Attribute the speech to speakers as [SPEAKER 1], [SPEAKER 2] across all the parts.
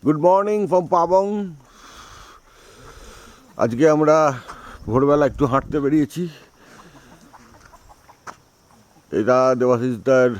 [SPEAKER 1] Good morning from পাবং। আজকে আমরা ভোরবেলা একটু হাঁটতে বেরিয়েছি। এটা দেবাশিসদার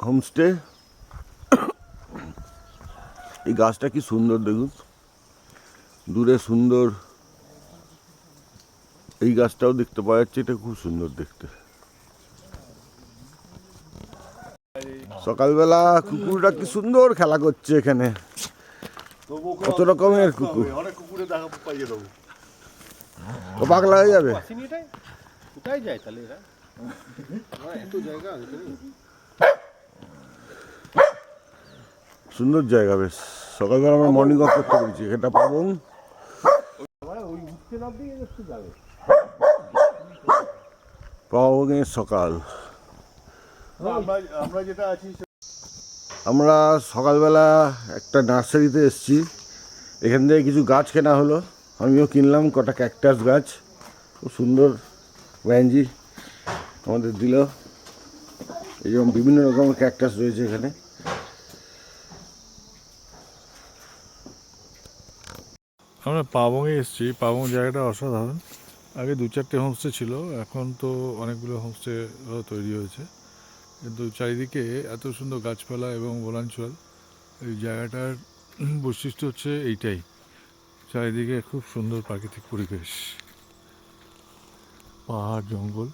[SPEAKER 1] হোমস্টে। এই গাছটা কি সুন্দর দেখুন, দূরে সুন্দর এই গাছটাও দেখতে পাওয়া যাচ্ছে, এটা খুব সুন্দর দেখতে। সকালবেলা কুকুরটা কি সুন্দর খেলা করছে এখানে, কত রকমের কুকুর।
[SPEAKER 2] অনেক কুকুরে দেখা পাইয়ে দেবো।
[SPEAKER 1] ও পাগলা হয়ে যাবে।
[SPEAKER 2] কোথায় যায় তাহলে এরা? এত জায়গা
[SPEAKER 1] সুন্দর জায়গা বেশ। সকালবেলা আমরা মর্নিং ওয়াক করতে পেরেছি, এটা পাবং।
[SPEAKER 2] ওই উঠতে নামতেই একটু যাবে।
[SPEAKER 1] পাবংয়ের সকাল।
[SPEAKER 2] আমরা যেটা আছি
[SPEAKER 1] আমরা সকালবেলা একটা নার্সারিতে এসেছি, এখান থেকে কিছু গাছ কেনা হলো। আমিও কিনলাম কটা ক্যাকটাস গাছ, খুব সুন্দর। ব্যানজি আমাদের দিল, এইরকম বিভিন্ন রকমের ক্যাকটাস রয়েছে এখানে।
[SPEAKER 3] আমরা পাবংয়ে এসেছি। পাবং জায়গাটা অসাধারণ। আগে 2-4টে হোমস্টে ছিল, এখন তো অনেকগুলো হোমস্টে তৈরি হয়েছে, কিন্তু চারিদিকে এত সুন্দর গাছপালা এবং বনাঞ্চল। এই জায়গাটার বৈশিষ্ট্য হচ্ছে এইটাই, চারিদিকে খুব সুন্দর প্রাকৃতিক পরিবেশ, পাহাড় জঙ্গল।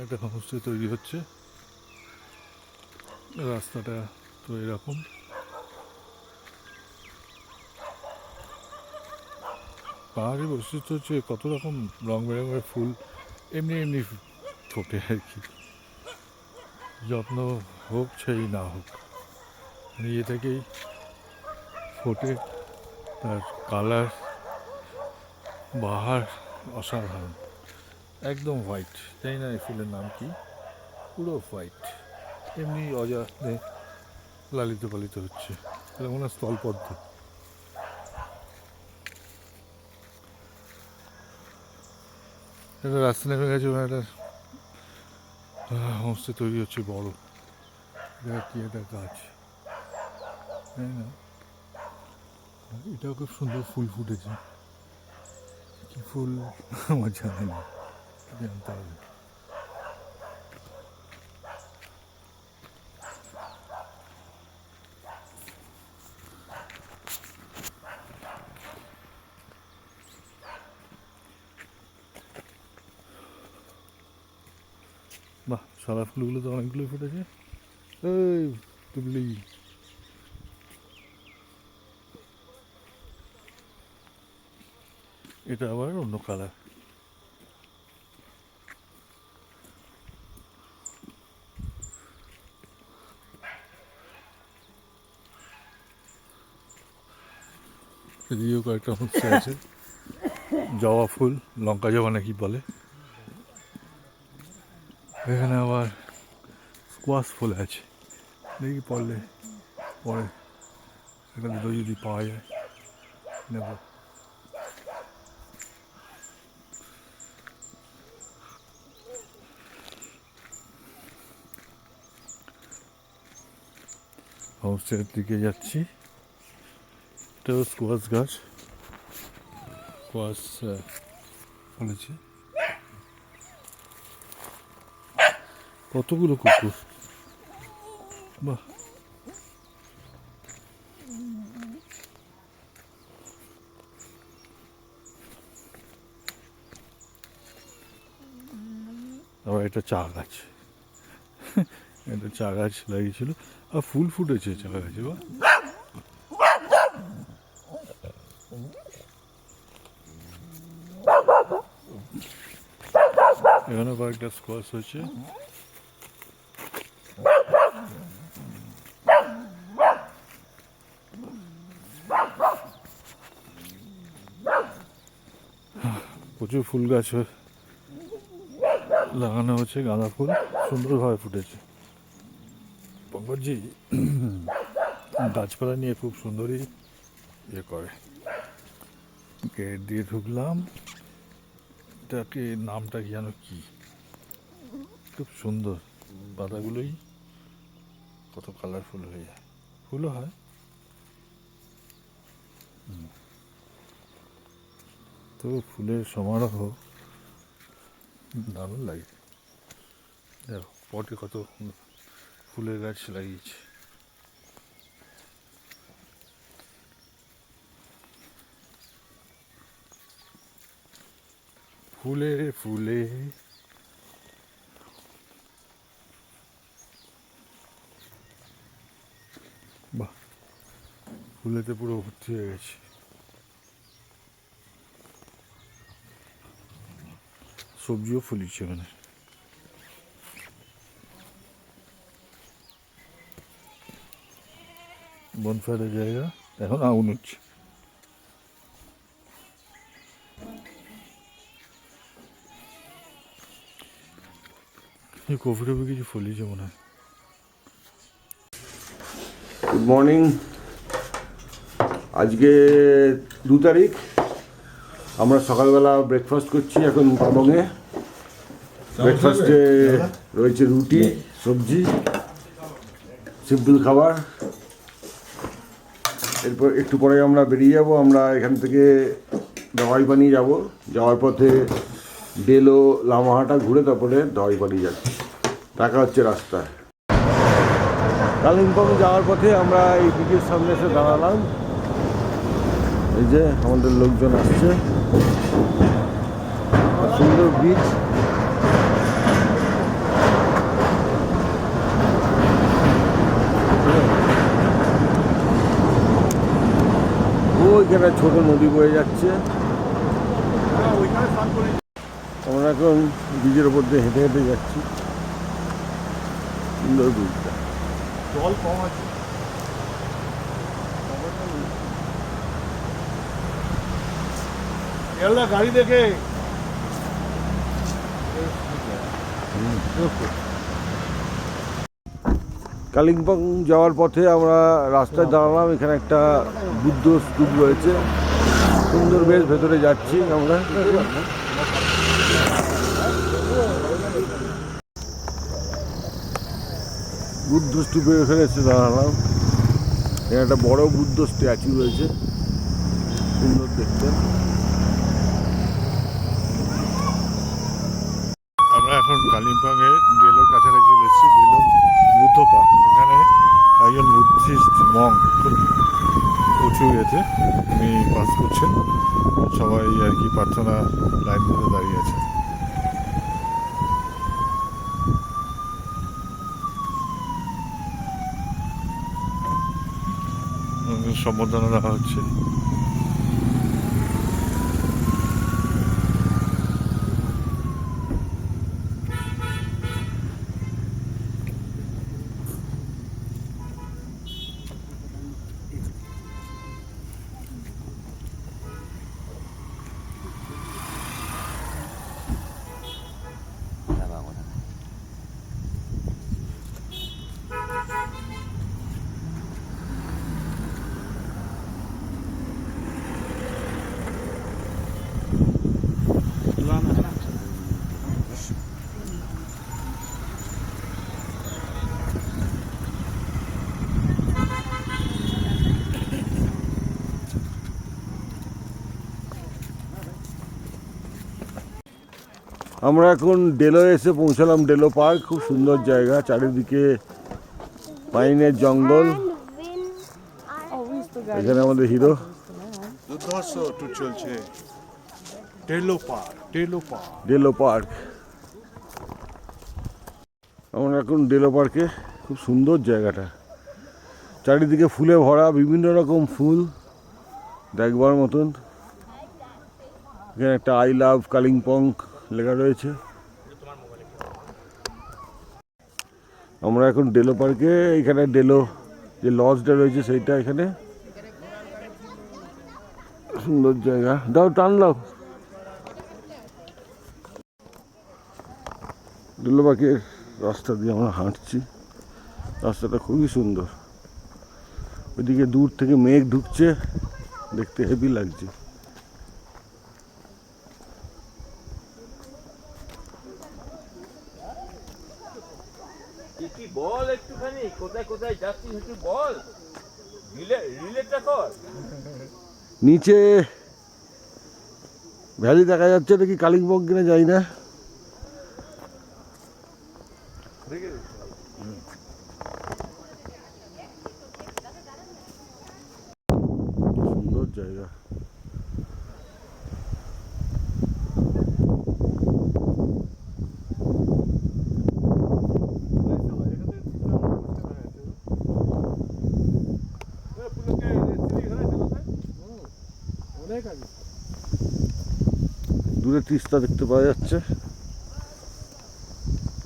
[SPEAKER 3] একটা হোমস্টে তৈরি হচ্ছে, রাস্তাটা তো এরকম। পাহাড়ের বৈশিষ্ট্য হচ্ছে কত রকম রং বেরঙের ফুল এমনি এমনি ফোটে আর কি, যত্ন হোক সেই না হোক নিজে থেকেই ফোটে। তার কালার বাহার অসাধারণ, একদম হোয়াইট। জানি না এই ফুলের নাম কি, পুরো হোয়াইট, এমনি অযত্নে লালিত পালিত হচ্ছে, এটা মনে হয় স্থলপদ্ম। একটা রাস্তা নেমে গেছে, ওখানে একটা হোমস্টে তৈরি হচ্ছে বড়। এটা কি একটা গাছ, তাই না? এটাও খুব সুন্দর ফুল ফুটেছে। কি ফুল আমার জানা নেই, জানতে হবে। বাহ, সাদা ফুলগুলো তো অনেকগুলোই ফুটেছে। এই টুবলি, এটা আবার অন্য কালার। এদিকেও কয়েকটা হোমস্টে আছে, জবা ফুল, লঙ্কা জবা নাকি বলে। এখানে আবার স্কোয়াশ ফুল আছে, দেখি পরে একটা দুটো যদি পাওয়া যায় নেব। হোমস্টের দিকে যাচ্ছি। এটাও স্কোয়াশ গাছ, স্কোয়াশ ফলেছে। কতগুলো কুকুর, বাহ। আবার এটা চা গাছ, এটা চা গাছ লাগিয়েছিল আর ফুল ফুটেছে চা গাছে, বা এখানে কয়েকটা স্কোয়াশ হয়েছে। প্রচুর ফুল গাছ লাগানো হচ্ছে, গাঁদা ফুল সুন্দরভাবে ফুটেছে। পঙ্কজি গাছপালা নিয়ে খুব সুন্দরই ইয়ে করে। গেট দিয়ে ঢুকলাম, এটাকে নামটা যেন কি, খুব সুন্দর, পাতাগুলোই কত কালারফুল হয়ে যায়, ফুলও হয়। তো ফুলের সমারোহ দারুণ লাগে। দেখো পটে কত ফুলের গাছ লাগিয়েছে। ফুলে ফুলে বাহ, ফুলেতে পুরো ভর্তি হয়ে গেছে। সবজিও ফুলিছে মানে। বনফায়ারের জায়গা, এখন আগুন হচ্ছে। এই কফি টফি কিছু ফুলিয়েছে মনে হয়।
[SPEAKER 1] Good morning. আজকে 2 তারিখ। আমরা সকালবেলা ব্রেকফাস্ট করছি এখন পাবংয়ে। ব্রেকফাস্টে রয়েছে রুটি, সবজি, সিম্পল খাবার। এরপর একটু পরে আমরা বেরিয়ে যাব। আমরা এখান থেকে দাওয়াইপানি যাব। যাওয়ার পথে ডেলো লামাহাটা ঘুরে তারপরে দাওয়াইপানি যাচ্ছি। দেখা হচ্ছে রাস্তায়। কালিম্পং যাওয়ার পথে আমরা এই বিচের সামনে এসে দাঁড়ালাম। এই যে আমাদের লোকজন আসছে। সুন্দর বিচ। ওইখানে ছোট নদী বয়ে যাচ্ছে। আমরা এখন বিচের ওপর দিয়ে হেঁটে হেঁটে যাচ্ছি। সুন্দর বিচটা।
[SPEAKER 2] জল কম আছে। গাড়ি দেখে
[SPEAKER 1] কালিম্পং যাওয়ার পথে আমরা রাস্তায় দাঁড়ালাম। এখানে একটা বুদ্ধ স্তূপ রয়েছে, সুন্দর বেশ। ভেতরে যাচ্ছি আমরা। বুদ্ধ স্তূপের এখানে এসে দাঁড়ালাম। এখানে একটা বড় বুদ্ধ স্ট্যাচু রয়েছে, সুন্দর দেখতে।
[SPEAKER 3] আমরা এখন কালিম্পংয়ে ডেলোর কাছাকাছি চলে এসেছি। ডেলো বুদ্ধ পার্ক। এখানে একজন বুদ্ধিস্ট মঙ্ক খুব উঁচু ইয়েতে উনি পাস করছেন। সবাই আর কি প্রার্থনা লাইন ধরে দাঁড়িয়ে আছে। সম্বর্ধনা দেওয়া হচ্ছে।
[SPEAKER 1] আমরা এখন ডেলো এসে পৌঁছালাম। ডেলো পার্ক খুব সুন্দর জায়গা, চারিদিকে পাইনের জঙ্গল। এখানে আমাদের হিরো।
[SPEAKER 2] দুর্ধর্ষ ট্যুর চলছে। Delo park, Delo park.
[SPEAKER 1] Delo park. আমরা এখন ডেলো পার্কে। খুব সুন্দর জায়গাটা, চারিদিকে ফুলে ভরা, বিভিন্ন রকম ফুল দেখবার মতন। এখানে একটা আই লাভ কালিম্পং লেখা রয়েছে। আমরা এখন ডেলো পার্কে। এখানে ডেলো যে লজটা রয়েছে সেইটা এখানে। সুন্দর জায়গা। দাও টান দাও। ডেলো পার্কের রাস্তা দিয়ে আমরা হাঁটছি। রাস্তাটা খুবই সুন্দর। ওইদিকে দূর থেকে মেঘ ঢুকছে, দেখতে হেভি লাগছে।
[SPEAKER 4] বল একটুখানি কোথায় কোথায় যাচ্ছিস একটু বল, রিলেটা কর।
[SPEAKER 1] নিচে ভ্যালি দেখা যাচ্ছে, দেখি কালিম্পং কিনা যাই না। সুন্দর জায়গা। দূরে তিস্তা দেখতে পাওয়া যাচ্ছে,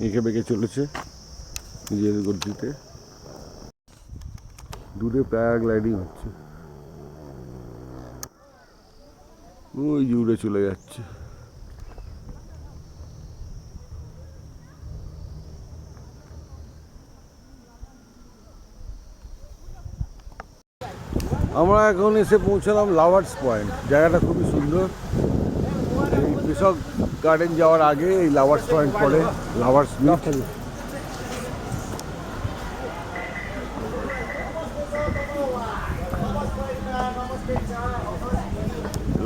[SPEAKER 1] এঁকে বেঁকে চলেছে নিজের গতিতে। দূরে প্যারাগ্লাইডিং হচ্ছে, ওই যে উড়ে চলে যাচ্ছে। আমরা এখন এসে পৌঁছালাম লাভার্স পয়েন্ট। জায়গাটা খুবই সুন্দর। এই কৃষক গার্ডেন যাওয়ার আগে এই লাভার্স পয়েন্ট পড়ে, লাভার্স বিচ।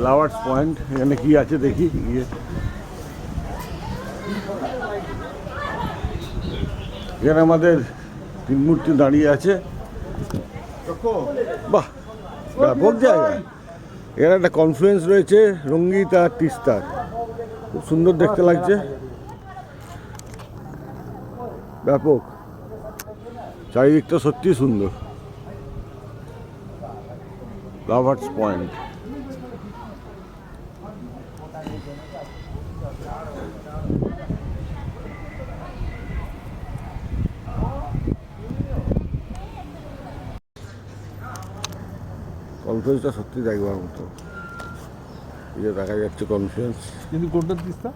[SPEAKER 1] লাভার্স পয়েন্ট, এখানে কি আছে দেখি গিয়ে। এখানে আমাদের তিন মূর্তি দাঁড়িয়ে আছে। বাহ, ব্যাপক জায়গা। এখানে একটা কনফ্লুয়েন্স রয়েছে রঙ্গিত আর তিস্তার, খুব সুন্দর দেখতে লাগছে। ব্যাপক, চারিদিকটা সত্যি সুন্দর। Lovers point. কনফারেন্সটা সত্যি দেখবার মতো। এই যে দেখা যাচ্ছে কনফারেন্স।
[SPEAKER 3] কিন্তু কোনটা তিস্তা?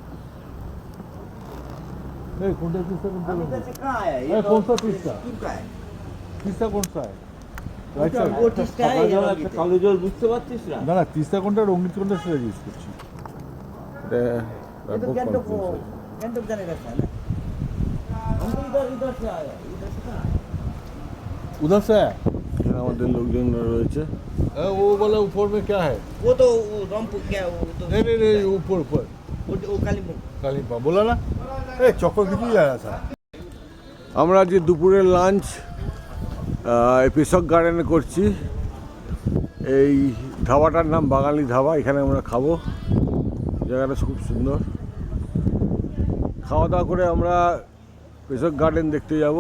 [SPEAKER 3] এই কোনটা তিস্তা, কোনটা
[SPEAKER 4] अभी तक कहाँ आया ये?
[SPEAKER 3] अरे, कौन सा तीसरा?
[SPEAKER 4] किसका है?
[SPEAKER 3] তিস্তা কোন সাইড? Right side.
[SPEAKER 4] वो किसका है? একটা কালো জল বুঝতে পারছিস না?
[SPEAKER 3] না না, তিস্তা কোনটা রঙ্গিত কোনটা সেটা জিজ্ঞেস করছি।
[SPEAKER 1] এটা
[SPEAKER 4] ये तो
[SPEAKER 1] ব্যাপক
[SPEAKER 4] गैंगटॉक को
[SPEAKER 1] কনফারেন্স।
[SPEAKER 4] गैंगटॉक जाने का था ना। हम तो इधर इधर से आया, इधर से कहाँ आया?
[SPEAKER 3] उधर से है?
[SPEAKER 1] এখানে আমাদের লোকজনরা রয়েছে।
[SPEAKER 3] वो वाला ऊपर में क्या है?
[SPEAKER 4] वो तो वो रामपुर क्या है, वो तो
[SPEAKER 3] नहीं नहीं नहीं, ऊपर ऊपर
[SPEAKER 4] वो कालीम्पोंग।
[SPEAKER 3] कालिम्पोंग बोला ना। ए चक्कर कितनी जा रहा था?
[SPEAKER 1] আমরা যে দুপুরের লাঞ্চ কৃষক গার্ডেনে করছি। এই ধাবাটার নাম বাঙালি ধাবা। এখানে আমরা খাবো, জায়গাটা খুব সুন্দর। খাওয়া দাওয়া করে আমরা কৃষক গার্ডেন দেখতে যাব।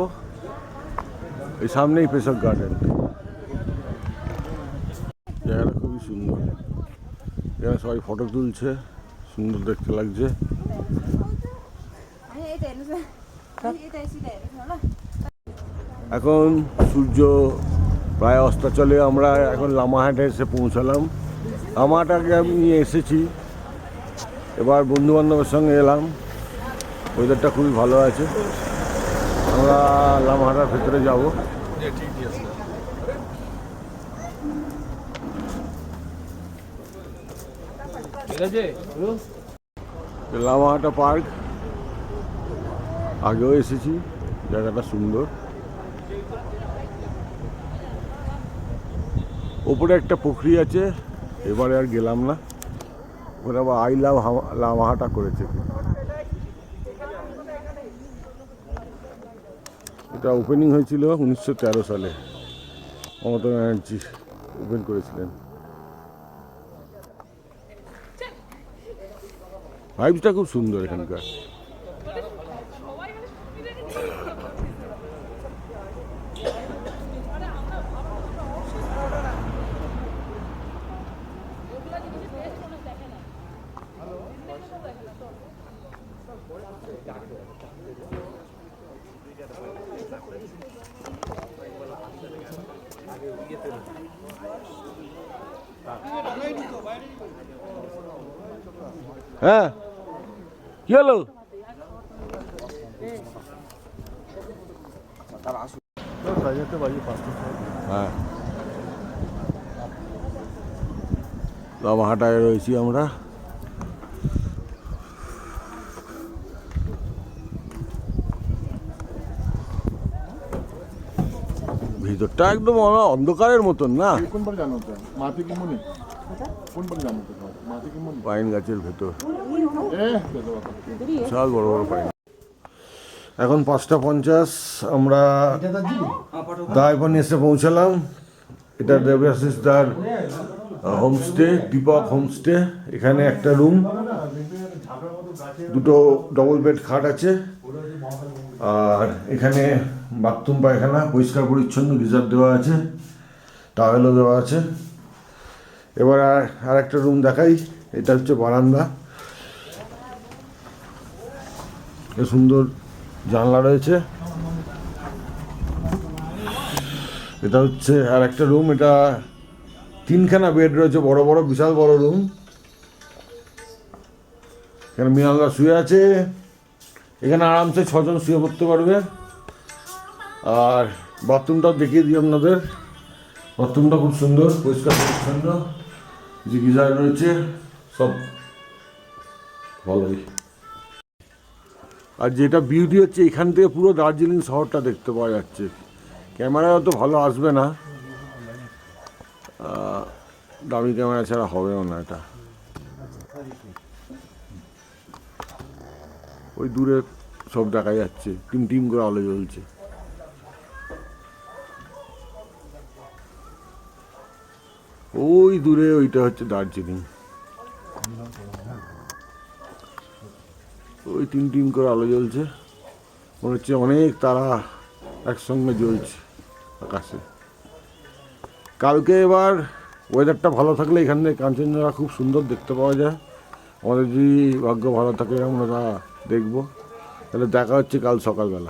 [SPEAKER 1] এই সামনেই কৃষক গার্ডেন। জায়গাটা খুবই সুন্দর। এখানে সবাই ফটো তুলছে, সুন্দর দেখতে লাগছে। এখন সূর্য প্রায় অস্তাচলে আমরা এখন লামাহাটে এসে পৌঁছালাম। লামাহাটে আমি এসেছি, এবার বন্ধুবান্ধবের সঙ্গে এলাম। ওয়েদারটা খুবই ভালো আছে। আমরা লামাহাটার ভেতরে যাব। লামাহাটা পার্ক আগেও এসেছি, জায়গাটা সুন্দর। ওপরে একটা পুকুরি আছে, এবারে আর গেলাম না। ওখানে আবার আই লাভ লামাহাটা করেছে। এটা ওপেনিং হয়েছিল 1913 সালে, মমতা ব্যানার্জি ওপেন করেছিলেন। ভাইবসটা খুব সুন্দর এখানকার। হ্যাঁ, কি হলো? হ্যাঁ, লামাহাটায় রয়েছি আমরা। ভিতরটা একদম অন্ধকারের মতন না,
[SPEAKER 2] কোন পারে জানো তো মাতে কি মনে কোন পারে জানো তো মাতে কি মনে
[SPEAKER 1] পাইন গাছের ভেতর
[SPEAKER 2] দেখো বাবা
[SPEAKER 1] বিশাল বড় বড় পাইন। এখন 5:50 আমরা দায়বনে এসে পৌঁছালাম। এটা দেবাশিস দার হোমস্টে, দীপক হোমস্টে। এখানে একটা রুম, দুটো ডবল বেড খাট আছে, আর এখানে বাথরুম পায়খানা পরিষ্কার পরিচ্ছন্ন, গিজার দেওয়া আছে, টাওয়েলও দেওয়া আছে। এবার আর একটা রুম দেখাই। এটা হচ্ছে বারান্দা, এ সুন্দর জানলা রয়েছে। এটা হচ্ছে আর একটা রুম, এটা 3খানা বেড রয়েছে, বড় বড় বিশাল বড় রুম। এখানে মিয়ালদা শুয়ে আছে, এখানে আরামসে 6 জন শুয়ে পড়তে পারবে। আর বাথরুমটাও দেখিয়ে দিই আপনাদের। বাথরুমটা খুব সুন্দর, পরিষ্কার পরিচ্ছন্ন, যে গিজার রয়েছে সব ভালোই। আর যেটা বিউটি হচ্ছে, এখান থেকে পুরো দার্জিলিং শহরটা দেখতে পাওয়া যাচ্ছে। ক্যামেরায় অত ভালো আসবে না, দামি ক্যামেরা ছাড়া হবেও না এটা। ওই দূরে সব দেখা যাচ্ছে, টিম টিম করে আলো জ্বলছে। ওই দূরে ওইটা হচ্ছে দার্জিলিং, ওই টিম টিম করে আলো জ্বলছে, মনে হচ্ছে অনেক তারা একসঙ্গে জ্বলছে আকাশে। কালকে এবার ওয়েদারটা ভালো থাকলে এখান থেকে কাঞ্চনজঙ্ঘা খুব সুন্দর দেখতে পাওয়া যায়। আমাদের যদি ভাগ্য ভালো থাকে আমরা দেখবো। তাহলে দেখা হচ্ছে কাল সকালবেলা।